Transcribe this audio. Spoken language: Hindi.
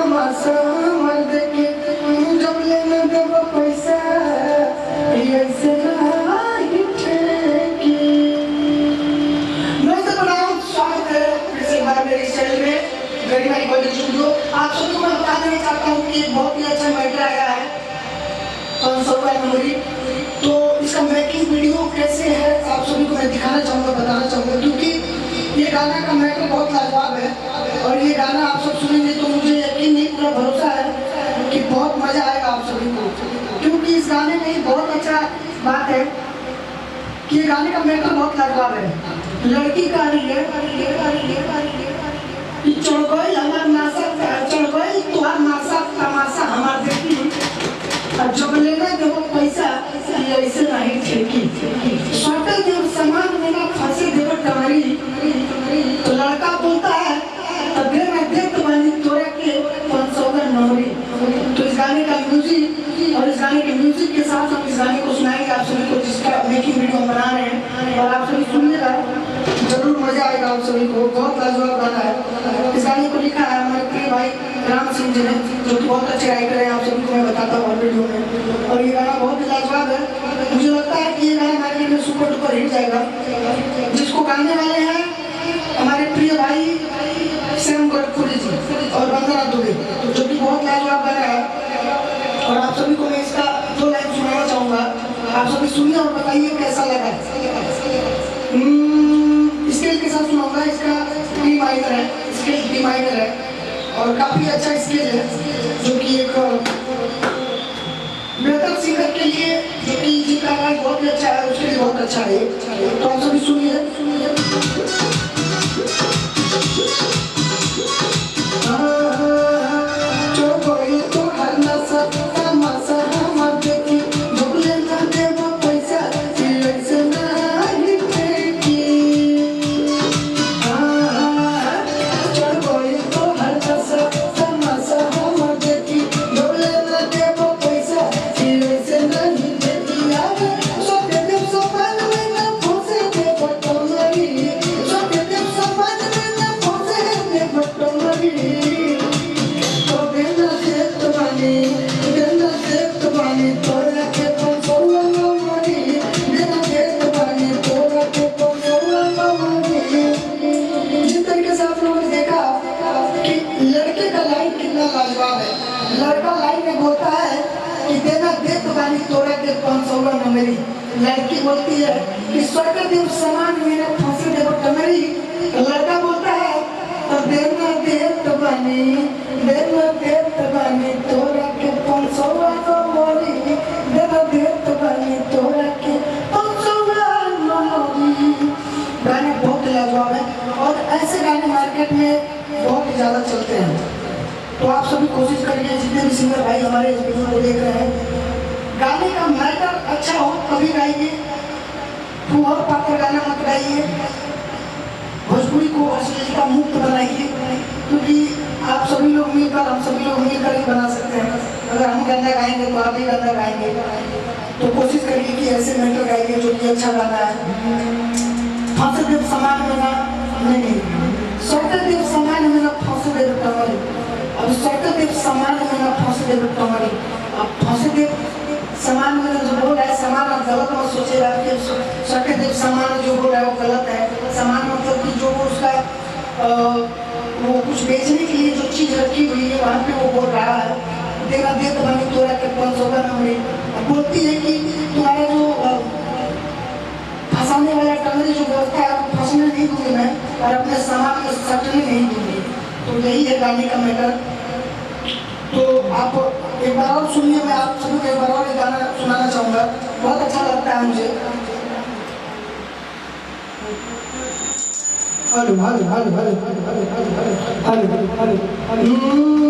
तमाशा मर्द के जब लेना देव पैसा ऐसे नहीं ठेकी। नमस्ते प्रणाम, स्वागत है फिर से एक बार मेरे इस चैनल में गरीब भाई बॉलीवुड स्टूडियो। आप सभी को मैं बता देना चाहता हूँ कि बहुत ही अच्छा मैटर आया है 500 रुपये मेमोरी। तो इसका मेकिंग वीडियो कैसे है आप सभी को मैं दिखाना चाहूँगा, बताना चाहूँगा, क्योंकि ये गाना का मैटर बहुत लाजवाब है और ये गाना आप सब सुनेंगे तो मुझे यकीन नहीं पूरा भरोसा है कि बहुत मजा आएगा आप सभी को, क्योंकि इस गाने में ही बहुत अच्छा बात है कि ये गाने का मैटर बहुत लाजवाब है। लड़की का चढ़ गई हमार नासा, चढ़ गई तुहार नासा तमाशा हमार देखी, और जब लेना देवो पैसा ऐसे नहीं ठेकी। सटल देव समान मेरा फंसे देव डमारी, तो लड़का बोलता है अबे मैं देख बनी तोरा के 500 का नौरी। तो इस गाने का म्यूजिक और इस गाने के म्यूजिक के साथ हम इस गाने को सुनाएंगे आप सभी को, जिसका मेकिंग वीडियो हम बना रहे हैं और आप सभी सुनिएगा, जरूर मजा आएगा आप सभी को। बहुत लाजवाब गाना है। इस गाने को लिखा है हमारे प्रिय भाई राम सिंह जी ने, जो कि बहुत अच्छे राइटर हैं, आप सभी को मैं बताता हूँ वीडियो में। और ये गाना बहुत ही लाजवाब है। मुझे लगता है कि ये गाना मार्केट में सुपर डुपर हिट जाएगा। जिसको गाने वाले हैं हमारे प्रिय भाई श्याम गोरखपुरी जी और वंदना दुबे, जो कि बहुत लाजवाब गाना है। और आप सभी को मैं इसका 2 लाइन सुनाना चाहूँगा, आप सभी सुनिए और बताइए कैसा लगा। स्केल के साथ सुनाऊंगा। इसका डी माइनर है, स्केल डी माइनर है और काफी अच्छा स्केल है, जो कि एक बेहतर सिंगर के लिए, जो कि जिनका आवाज बहुत ही अच्छा है, उसके लिए बहुत अच्छा है। तो आप सभी सुनिए। लड़का लाइन में बोलता है कि देना दे तो बानी तोरा के 500 न मेरी। लड़की बोलती है कि स्वर्ग देव समान मेरे फांसी देव कमरी। लड़का बोलता है तो देना दे तो बानी, देना दे तो बानी तोरा के 500 न मेरी, देना दे तो बानी तोरा के 500 न मेरी। गाने बहुत लाजवाब है और ऐसे गाने मार्केट में बहुत ही ज्यादा चलते हैं। तो आप सभी कोशिश करिए, जितने भी सिंगर भाई हमारे इस वीडियो को देख रहे हैं, गाने का मैटर अच्छा हो तभी गाइए, फूहर पाकर गाना मत गाइए, भोजपुरी को अश्लीलता मुक्त बनाइए, क्योंकि आप सभी लोग मिलकर, हम सभी लोग मिलकर ही बना सकते हैं। अगर हम गंदा गाएंगे तो आप भी गंदा गाएंगे। तो कोशिश करिए कि ऐसे मैटर गाइए जो कि अच्छा गाना है। फांसे देव समान में ना नहीं, सौते देव समान में ना फांसे देव कमरी। अब सौते देव समान में ना फांसे देव कमरी। अब फांसे देव समान में जो बोल रहा है, समान आप गलत मत सोचिएगा कि सौते देव समान जो बोल रहा है वो गलत है। समान मतलब कि जो उसका वो कुछ बेचने के लिए जो चीज रखी हुई है वहाँ पे वो बोल रहा है देना दे तो बनी तोरा के 500 का नंबरी। बोलती है कि तुम्हारा जो फंसाने वाला टंगरी जो व्यवस्था है वो फंसने नहीं दूंगी मैं, और अपने सामान में सटने नहीं दूंगी। तो यही है गाने का मैटर। तो आप एक बार और सुनिए, मैं आप सभी को एक बार और ये गाना सुनाना चाहूँगा, बहुत अच्छा लगता है मुझे। Hello hello hello hello hello hello hello hello hello.